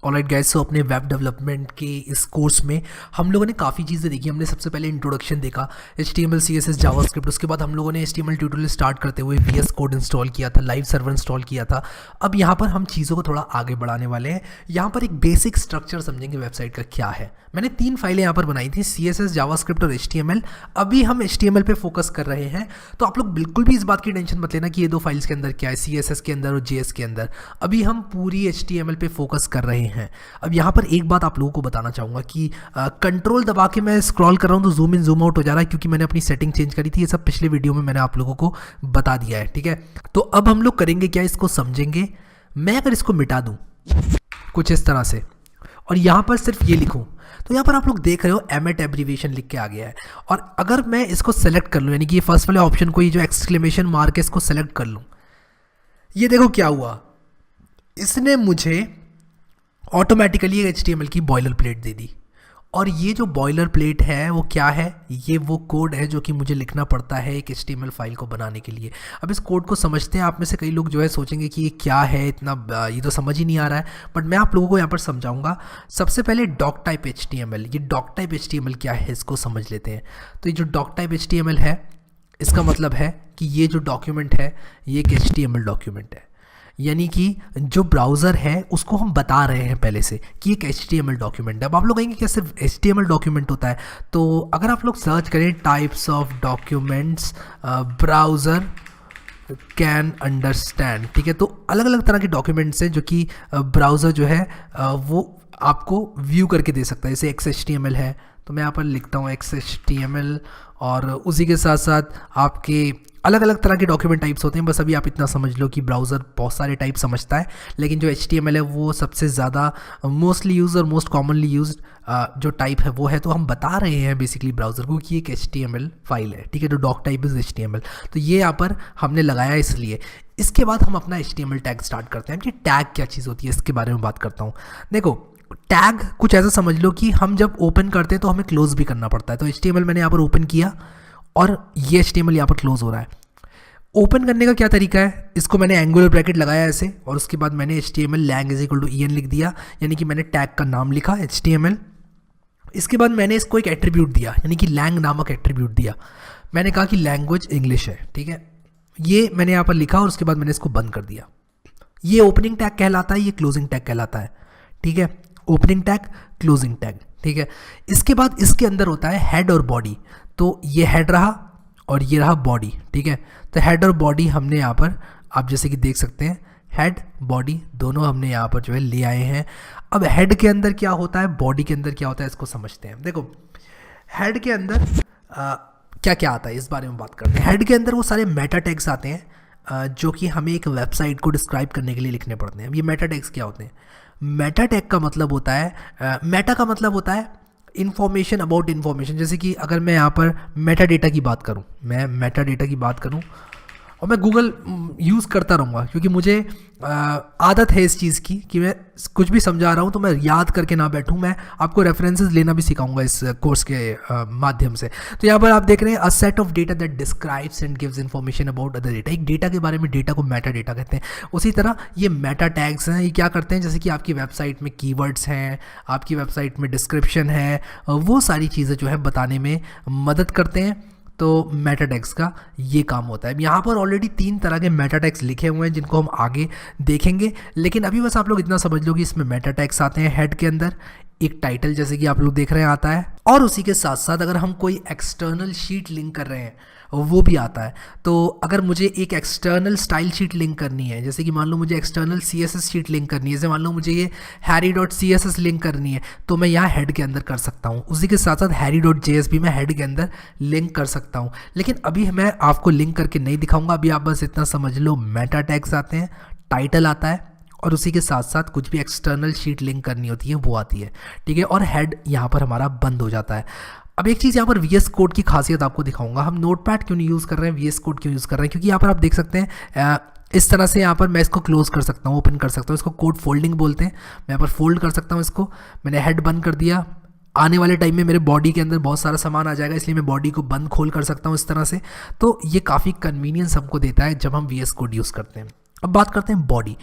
Alright guys, सो अपने web development के इस कोर्स में हम लोगों ने काफ़ी चीज़ें देखी। हमने सबसे पहले इंट्रोडक्शन देखा, HTML CSS जावास्क्रिप्ट। उसके बाद हम लोगों ने HTML ट्यूटोरियल स्टार्ट करते हुए VS कोड इंस्टॉल किया था, लाइव सर्वर इंस्टॉल किया था। अब यहाँ पर हम चीज़ों को थोड़ा आगे बढ़ाने वाले हैं। यहाँ पर एक बेसिक स्ट्रक्चर समझेंगे वेबसाइट का क्या है। मैंने 3 फाइलें यहाँ पर बनाई थी, CSS जावास्क्रिप्ट और HTML। अभी हम HTML पे फोकस कर रहे हैं, तो आप लोग बिल्कुल भी इस बात की टेंशन मत लेना कि ये 2 फाइल्स के अंदर क्या है, CSS के अंदर और JS के अंदर। अभी हम पूरी HTML पे फोकस कर रहे हैं। अब यहाँ पर एक बात आप लोगों को बताना चाहूँगा कि कंट्रोल दबा के मैं स्क्रॉल कर रहा हूँ तो जूम इन जूम आउट हो जा रहा है, क्योंकि मैंने अपनी सेटिंग चेंज करी थी। ये सब पिछले वीडियो में मैंने आप लोगों को बता दिया है, ठीक है। तो अब हम लोग करेंगे क्या, इसको समझेंगे। मैं अगर इसको मिटा दूँ कुछ इस तरह से और यहाँ पर सिर्फ ये लिखूँ, तो यहाँ पर आप लोग देख रहे हो एमेट एब्रीविएशन लिख के आ गया है। और अगर मैं इसको सेलेक्ट कर लूँ, यानी कि ये फर्स्ट वाले ऑप्शन को, ये जो एक्सक्लेमेशन मार्क है, इसको सेलेक्ट कर लूँ, ये देखो क्या हुआ, इसने मुझे ऑटोमेटिकली एक HTML की बॉयलर प्लेट दे दी। और ये जो बॉयलर प्लेट है वो क्या है, ये वो कोड है जो कि मुझे लिखना पड़ता है एक HTML फाइल को बनाने के लिए। अब इस कोड को समझते हैं। आप में से कई लोग जो है सोचेंगे कि ये क्या है, इतना ये तो समझ ही नहीं आ रहा है, बट मैं आप लोगों को यहाँ पर समझाऊंगा। सबसे पहले डॉक टाइप HTML, ये डॉक टाइप HTML क्या है इसको समझ लेते हैं। तो ये जो डॉक टाइप HTML है, इसका मतलब है कि ये जो डॉक्यूमेंट है ये एक HTML डॉक्यूमेंट है, यानी कि जो ब्राउज़र है उसको हम बता रहे हैं पहले से कि एक HTML डॉक्यूमेंट है। अब आप लोग कहेंगे क्या सिर्फ HTML डॉक्यूमेंट होता है? तो अगर आप लोग सर्च करें types of documents browser can understand, ठीक है, तो अलग अलग तरह के डॉक्यूमेंट्स हैं जो कि ब्राउज़र जो है वो आपको व्यू करके दे सकता है। जैसे XHTML है, तो मैं यहाँ पर लिखता हूँ XHTML, और उसी के साथ साथ आपके अलग अलग तरह के डॉक्यूमेंट टाइप्स होते हैं। बस अभी आप इतना समझ लो कि ब्राउज़र बहुत सारे टाइप समझता है, लेकिन जो HTML है वो सबसे ज़्यादा मोस्टली यूज और मोस्ट कॉमनली यूज जो टाइप है वो है। तो हम बता रहे हैं बेसिकली ब्राउज़र को कि एक HTML फाइल है, ठीक है, तो डॉक टाइप इज़ HTML। तो ये यहाँ पर हमने लगाया इसलिए। इसके बाद हम अपना HTML टैग स्टार्ट करते हैं। कि टैग क्या चीज़ होती है इसके बारे में बात करता हूँ। देखो, टैग कुछ ऐसा समझ लो कि हम जब ओपन करते हैं तो हमें क्लोज भी करना पड़ता है। तो HTML मैंने यहाँ पर ओपन किया और ये HTML यहाँ पर क्लोज हो रहा है। ओपन करने का क्या तरीका है, इसको मैंने एंगुलर ब्रैकेट लगाया ऐसे, और उसके बाद मैंने HTML lang is equal to en लिख दिया, यानी कि मैंने टैग का नाम लिखा HTML। इसके बाद मैंने इसको एक एट्रीब्यूट दिया, यानी कि lang नामक एट्रीब्यूट दिया। मैंने कहा कि लैंग्वेज इंग्लिश है, ठीक है, ये मैंने यहाँ पर लिखा और उसके बाद मैंने इसको बंद कर दिया। ये ओपनिंग टैग कहलाता है, ये क्लोजिंग टैग कहलाता है, ठीक है, ओपनिंग टैग, क्लोजिंग टैग, ठीक है। इसके बाद इसके अंदर होता है हेड और बॉडी। तो ये हेड रहा और ये रहा बॉडी, ठीक है। तो हेड और बॉडी हमने यहाँ पर, आप जैसे कि देख सकते हैं, हेड बॉडी दोनों हमने यहाँ पर जो है ले आए हैं। अब हेड के अंदर क्या होता है, बॉडी के अंदर क्या होता है, इसको समझते हैं। देखो, हेड के अंदर क्या क्या आता है इस बारे में बात करते हैं। हेड के अंदर वो सारे मेटा टैग्स आते हैं जो कि हमें एक वेबसाइट को डिस्क्राइब करने के लिए लिखने पड़ते हैं। अब ये मेटा टैग्स क्या होते हैं? मेटा टैग का मतलब होता है, मेटा का मतलब होता है इन्फॉर्मेशन अबाउट इन्फॉर्मेशन। जैसे कि अगर मैं यहाँ पर मेटा डेटा की बात करूँ, मैं मेटा डेटा की बात करूँ और मैं गूगल यूज़ करता रहूँगा, क्योंकि मुझे आदत है इस चीज़ की कि मैं कुछ भी समझा रहा हूँ तो मैं याद करके ना बैठूँ। मैं आपको रेफरेंसेस लेना भी सिखाऊंगा इस कोर्स के माध्यम से। तो यहाँ पर आप देख रहे हैं, a set of data that describes and gives information about other data. एक डेटा के बारे में डेटा को मेटा डेटा कहते हैं। उसी तरह ये मेटा टैग्स हैं, ये क्या करते हैं, जैसे कि आपकी वेबसाइट में कीवर्ड्स हैं, आपकी वेबसाइट में डिस्क्रिप्शन है, वो सारी चीज़ें जो है बताने में मदद करते हैं। तो मेटा टैग्स का ये काम होता है। यहाँ पर ऑलरेडी 3 तरह के मेटा टैग्स लिखे हुए हैं जिनको हम आगे देखेंगे, लेकिन अभी बस आप लोग इतना समझ लो कि इसमें मेटा टैग्स आते हैं। हेड के अंदर एक टाइटल जैसे कि आप लोग देख रहे हैं आता है, और उसी के साथ साथ अगर हम कोई एक्सटर्नल शीट लिंक कर रहे हैं वो भी आता है। तो अगर मुझे एक एक्सटर्नल स्टाइल शीट लिंक करनी है, जैसे कि मान लो मुझे एक्सटर्नल CSS शीट लिंक करनी है, जैसे मान लो मुझे ये harry.css लिंक करनी है, तो मैं यहाँ हेड के अंदर कर सकता हूँ। उसी के साथ साथ harry.js भी मैं हेड के अंदर लिंक कर सकता हूँ, लेकिन अभी मैं आपको लिंक करके नहीं दिखाऊंगा। अभी आप बस इतना समझ लो, मेटा टैग्स आते हैं, टाइटल आता है, और उसी के साथ साथ कुछ भी एक्सटर्नल शीट लिंक करनी होती है वो आती है, ठीक है, और हेड यहाँ पर हमारा बंद हो जाता है। अब एक चीज़ यहाँ पर VS कोड की खासियत आपको दिखाऊंगा। हम नोटपैड क्यों नहीं यूज़ कर रहे हैं, VS कोड क्यों यूज़ कर रहे हैं, क्योंकि यहाँ पर आप देख सकते हैं इस तरह से यहाँ पर मैं इसको क्लोज कर सकता हूँ, ओपन कर सकता हूँ। इसको कोड फोल्डिंग बोलते हैं। मैं यहाँ पर फोल्ड कर सकता हूँ इसको। मैंने हेड बंद कर दिया। आने वाले टाइम में मेरे बॉडी के अंदर बहुत सारा सामान आ जाएगा, इसलिए मैं बॉडी को बंद खोल कर सकता हूँ इस तरह से। तो ये काफ़ी कन्वीनियंस हमको देता है जब हम VS कोड यूज़ करते हैं। अब बात करते हैं बॉडी।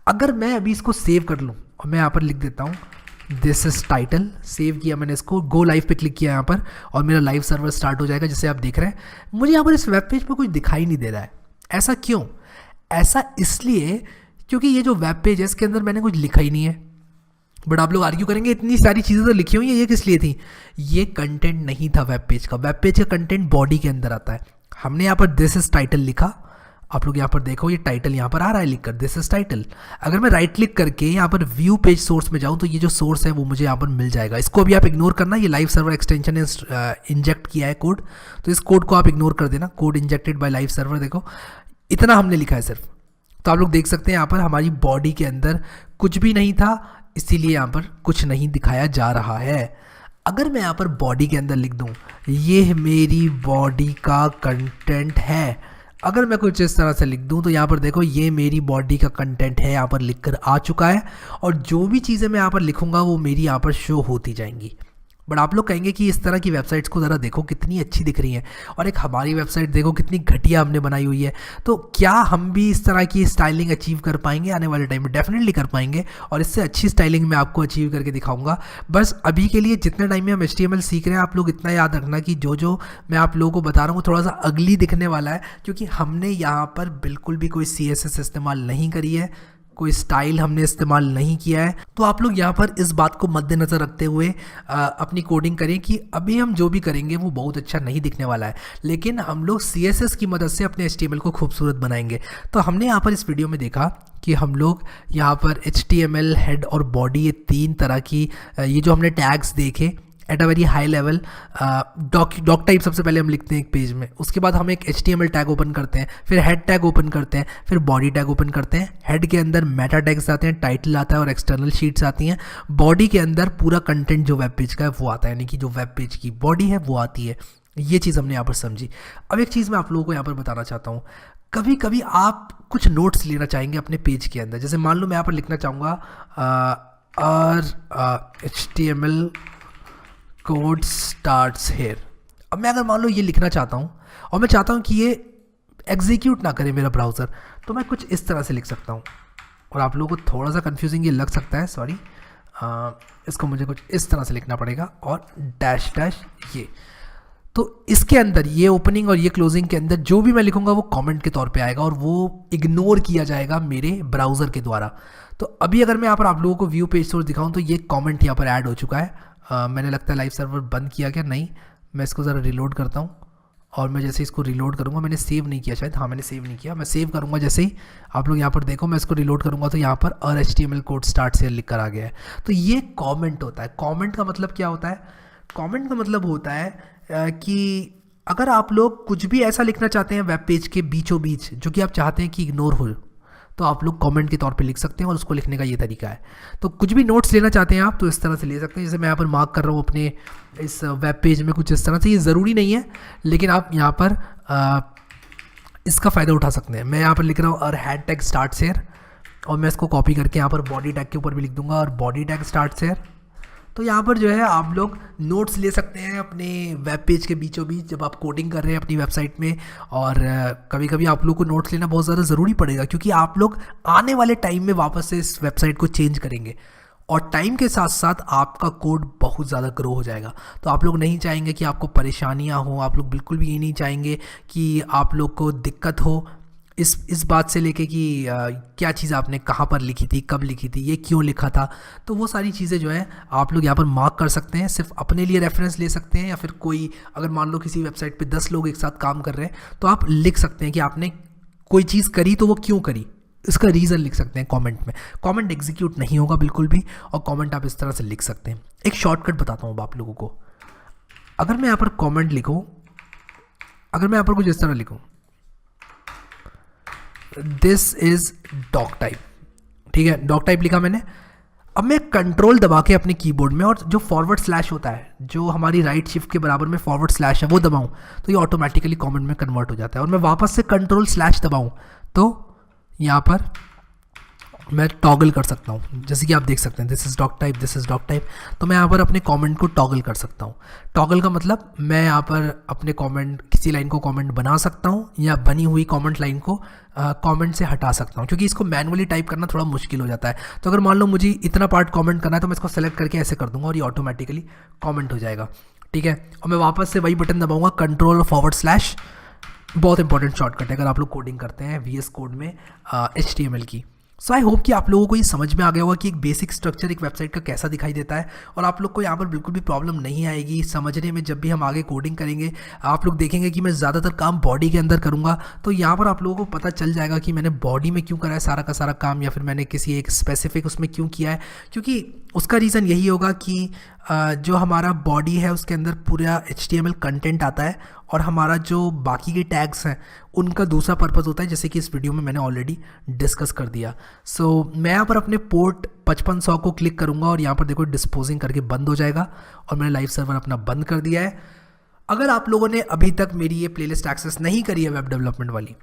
अगर मैं अभी इसको सेव कर लूँ और मैं यहाँ पर लिख देता हूँ दिस इज टाइटल, सेव किया मैंने इसको, गो लाइव पे क्लिक किया यहाँ पर और मेरा लाइव सर्वर स्टार्ट हो जाएगा। जैसे आप देख रहे हैं मुझे यहाँ पर इस वेब पेज पर कुछ दिखाई नहीं दे रहा है। ऐसा क्यों? ऐसा इसलिए क्योंकि ये जो वेब पेज है इसके अंदर मैंने कुछ लिखा ही नहीं है। बट आप लोग आर्ग्यू करेंगे इतनी सारी चीज़ें तो लिखी हुई हैं, ये किस लिए थी? ये कंटेंट नहीं था वेब पेज का। वेब पेज का कंटेंट बॉडी के अंदर आता है। हमने यहाँ पर दिस इज टाइटल लिखा, आप लोग यहाँ पर देखो ये टाइटल यहाँ पर आ रहा है लिखकर दिस इज टाइटल। अगर मैं राइट क्लिक करके यहाँ पर व्यू पेज सोर्स में जाऊँ तो ये जो सोर्स है वो मुझे यहाँ पर मिल जाएगा। इसको अभी आप इग्नोर करना, ये लाइव सर्वर एक्सटेंशन ने इंजेक्ट किया है कोड, तो इस कोड को आप इग्नोर कर देना। Code injected by live server, देखो इतना हमने लिखा है सिर्फ। तो आप लोग देख सकते हैं यहाँ पर हमारी बॉडी के अंदर कुछ भी नहीं था, इसीलिए यहाँ पर कुछ नहीं दिखाया जा रहा है। अगर मैं यहाँ पर बॉडी के अंदर लिख दूँ ये मेरी बॉडी का कंटेंट है, अगर मैं कुछ इस तरह से लिख दूं तो यहाँ पर देखो ये मेरी बॉडी का कंटेंट है, यहाँ पर लिखकर आ चुका है और जो भी चीज़ें मैं यहाँ पर लिखूंगा वो मेरी यहाँ पर शो होती जाएंगी। बट आप लोग कहेंगे कि इस तरह की वेबसाइट्स को ज़रा देखो कितनी अच्छी दिख रही हैं और एक हमारी वेबसाइट देखो कितनी घटिया हमने बनाई हुई है। तो क्या हम भी इस तरह की स्टाइलिंग अचीव कर पाएंगे आने वाले टाइम में? डेफिनेटली कर पाएंगे और इससे अच्छी स्टाइलिंग मैं आपको अचीव करके दिखाऊंगा। बस अभी के लिए जितने टाइम में हम HTML सीख रहे हैं आप लोग इतना याद रखना कि जो मैं आप लोगों को बता रहा हूँ थोड़ा सा अगली दिखने वाला है, क्योंकि हमने यहाँ पर बिल्कुल भी कोई CSS इस्तेमाल नहीं करी है, कोई स्टाइल हमने इस्तेमाल नहीं किया है। तो आप लोग यहाँ पर इस बात को मद्देनज़र रखते हुए अपनी कोडिंग करें कि अभी हम जो भी करेंगे वो बहुत अच्छा नहीं दिखने वाला है, लेकिन हम लोग CSS की मदद से अपने HTML को खूबसूरत बनाएंगे। तो हमने यहाँ पर इस वीडियो में देखा कि हम लोग यहाँ पर HTML हेड और बॉडी ये तीन तरह की ये जो हमने टैग्स देखे at a very high level. Doc type सबसे पहले हम लिखते हैं एक पेज में, उसके बाद हम एक HTML टैग ओपन करते हैं, फिर हेड टैग ओपन करते हैं, फिर बॉडी टैग ओपन करते हैं। हेड के अंदर मेटा टैग्स आते हैं, टाइटल आता है और एक्सटर्नल शीट्स आती हैं। बॉडी के अंदर पूरा कंटेंट जो वेब पेज का है वो आता है, यानी कि जो वेब पेज की बॉडी है वो आती है। ये चीज़ हमने यहाँ पर समझी। अब एक चीज़ मैं आप लोगों को यहाँ पर बताना चाहता हूँ, कभी कभी आप कुछ नोट्स लेना चाहेंगे अपने पेज के अंदर। जैसे मान लो मैं यहाँ पर लिखना चाहूँगा HTML कोड स्टार्ट्स हेयर। अब मैं अगर मान लो ये लिखना चाहता हूँ और मैं चाहता हूँ कि ये एग्जीक्यूट ना करे मेरा ब्राउज़र, तो मैं कुछ इस तरह से लिख सकता हूँ। और आप लोगों को थोड़ा सा कंफ्यूजिंग ये लग सकता है, सॉरी, इसको मुझे कुछ इस तरह से लिखना पड़ेगा और डैश डैश ये। तो इसके अंदर ये ओपनिंग और ये क्लोजिंग के अंदर जो भी मैं लिखूंगा वो कमेंट के तौर पे आएगा और वो इग्नोर किया जाएगा मेरे ब्राउज़र के द्वारा। तो अभी अगर मैं यहाँ पर आप लोगों को व्यू पेज सोर्स दिखाऊँ तो ये कमेंट यहाँ पर ऐड हो चुका है। मैंने लगता है लाइव सर्वर बंद किया क्या? नहीं, मैं इसको ज़रा रिलोड करता हूँ और मैं जैसे इसको रिलोड करूँगा, मैंने सेव नहीं किया शायद, हाँ मैंने सेव नहीं किया, मैं सेव करूँगा जैसे ही आप लोग यहाँ पर देखो मैं इसको रिलोड करूँगा तो यहाँ पर और HTML कोड स्टार्ट से लिख कर आ गया है। तो ये कमेंट होता है। कमेंट का मतलब क्या होता है? कमेंट का मतलब होता है कि अगर आप लोग कुछ भी ऐसा लिखना चाहते हैं वेब पेज के बीचों बीच जो कि आप चाहते हैं कि इग्नोर हो, तो आप लोग कमेंट के तौर पे लिख सकते हैं और उसको लिखने का ये तरीका है। तो कुछ भी नोट्स लेना चाहते हैं आप तो इस तरह से ले सकते हैं। जैसे मैं यहाँ पर मार्क कर रहा हूँ अपने इस वेब पेज में कुछ इस तरह से, ये ज़रूरी नहीं है लेकिन आप यहाँ पर इसका फ़ायदा उठा सकते हैं। मैं यहाँ पर लिख रहा हूँ और हैड टैग स्टार्ट शेयर और मैं इसको कॉपी करके यहाँ पर बॉडी टैग के ऊपर भी लिख दूंगा और बॉडी टैग स्टार्ट शेयर। तो यहाँ पर जो है आप लोग नोट्स ले सकते हैं अपने वेब पेज के बीचों बीच जब आप कोडिंग कर रहे हैं अपनी वेबसाइट में। और कभी कभी आप लोग को नोट्स लेना बहुत ज़्यादा ज़रूरी पड़ेगा क्योंकि आप लोग आने वाले टाइम में वापस से इस वेबसाइट को चेंज करेंगे और टाइम के साथ साथ आपका कोड बहुत ज़्यादा ग्रो हो जाएगा। तो आप लोग नहीं चाहेंगे कि आपको परेशानियाँ हो, आप लोग बिल्कुल भी ये नहीं चाहेंगे कि आप लोग को दिक्कत हो इस बात से लेके कि क्या चीज़ आपने कहाँ पर लिखी थी, कब लिखी थी, ये क्यों लिखा था। तो वो सारी चीज़ें जो है आप लोग यहाँ पर मार्क कर सकते हैं, सिर्फ अपने लिए रेफरेंस ले सकते हैं या फिर कोई अगर मान लो किसी वेबसाइट पे 10 लोग एक साथ काम कर रहे हैं तो आप लिख सकते हैं कि आपने कोई चीज़ करी तो वो क्यों करी, इसका रीज़न लिख सकते हैं कमेंट में। कमेंट एग्जीक्यूट नहीं होगा बिल्कुल भी और कमेंट आप इस तरह से लिख सकते हैं। एक शॉर्टकट बताता हूँ आप लोगों को। अगर मैं यहाँ पर कमेंट लिखूँ, अगर मैं यहाँ पर कुछ इस तरह लिखूँ दिस इज डॉक टाइप, ठीक है, डॉक टाइप लिखा मैंने। अब मैं कंट्रोल दबा के अपने कीबोर्ड में और जो फॉरवर्ड स्लैश होता है जो हमारी राइट शिफ्ट के बराबर में फॉरवर्ड स्लैश है वो दबाऊं तो ये ऑटोमेटिकली कमेंट में कन्वर्ट हो जाता है। और मैं वापस से कंट्रोल स्लैश दबाऊं तो यहाँ पर मैं टॉगल कर सकता हूँ, जैसे कि आप देख सकते हैं this is doc type, this is doc type. तो मैं यहाँ पर अपने कमेंट को टॉगल कर सकता हूँ। टॉगल का मतलब मैं यहाँ पर अपने कमेंट, किसी लाइन को कमेंट बना सकता हूँ या बनी हुई कमेंट लाइन को कमेंट से हटा सकता हूँ, क्योंकि इसको मैनुअली टाइप करना थोड़ा मुश्किल हो जाता है। तो अगर मान लो मुझे इतना पार्ट कमेंट करना है तो मैं इसको सेलेक्ट करके ऐसे कर दूंगा और ये ऑटोमेटिकली कमेंट हो जाएगा, ठीक है। और मैं वापस से वही बटन दबाऊंगा, कंट्रोल/, बहुत इंपॉर्टेंट शॉर्टकट है अगर आप लोग कोडिंग करते हैं VS कोड में HTML की। सो आई होप कि आप लोगों को ये समझ में आ गया होगा कि एक बेसिक स्ट्रक्चर एक वेबसाइट का कैसा दिखाई देता है, और आप लोग को यहाँ पर बिल्कुल भी प्रॉब्लम नहीं आएगी समझने में। जब भी हम आगे कोडिंग करेंगे आप लोग देखेंगे कि मैं ज़्यादातर काम बॉडी के अंदर करूँगा, तो यहाँ पर आप लोगों को पता चल जाएगा कि मैंने बॉडी में क्यों करा है सारा का सारा काम, या फिर मैंने किसी एक स्पेसिफिक उसमें क्यों किया है। क्योंकि उसका रीज़न यही होगा कि जो हमारा बॉडी है उसके अंदर पूरा HTML कंटेंट आता है, और हमारा जो बाकी के टैग्स हैं उनका दूसरा पर्पज़ होता है, जैसे कि इस वीडियो में मैंने ऑलरेडी डिस्कस कर दिया। सो मैं यहाँ पर अपने पोर्ट 5500 को क्लिक करूँगा और यहाँ पर देखो डिस्पोजिंग करके बंद हो जाएगा, और मैंने लाइव सर्वर अपना बंद कर दिया है। अगर आप लोगों ने अभी तक मेरी ये प्लेलिस्ट एक्सेस नहीं करी है वेब डेवलपमेंट वाली,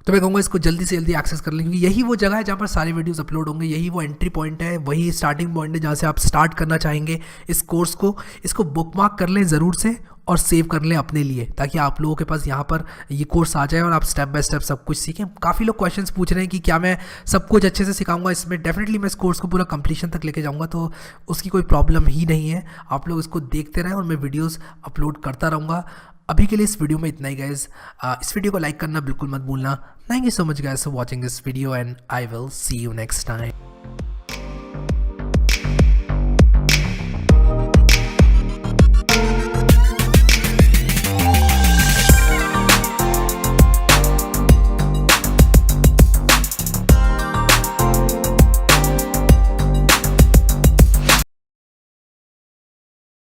तो मैं कहूँगा इसको जल्दी से जल्दी एक्सेस कर लें, क्योंकि यही वो जगह है जहाँ पर सारे वीडियोस अपलोड होंगे, यही वो एंट्री पॉइंट है, वही स्टार्टिंग पॉइंट है जहाँ से आप स्टार्ट करना चाहेंगे इस कोर्स को। इसको बुकमार्क कर लें ज़रूर से और सेव कर लें अपने लिए, ताकि आप लोगों के पास यहाँ पर ये कोर्स आ जाए और आप स्टेप बाय स्टेप सब कुछ सीखें। काफ़ी लोग क्वेश्चंस पूछ रहे हैं कि क्या मैं सब कुछ अच्छे से सिखाऊंगा इसमें। डेफिनेटली मैं इस कोर्स को पूरा कंप्लीशन तक लेके जाऊँगा, तो उसकी कोई प्रॉब्लम ही नहीं है। आप लोग इसको देखते रहें और मैं वीडियोज़ अपलोड करता रहूँगा। अभी के लिए इस वीडियो में इतना ही गाइज। इस वीडियो को लाइक करना बिल्कुल मत भूलना। Thank you so much guys for watching this video, and I will see you next time.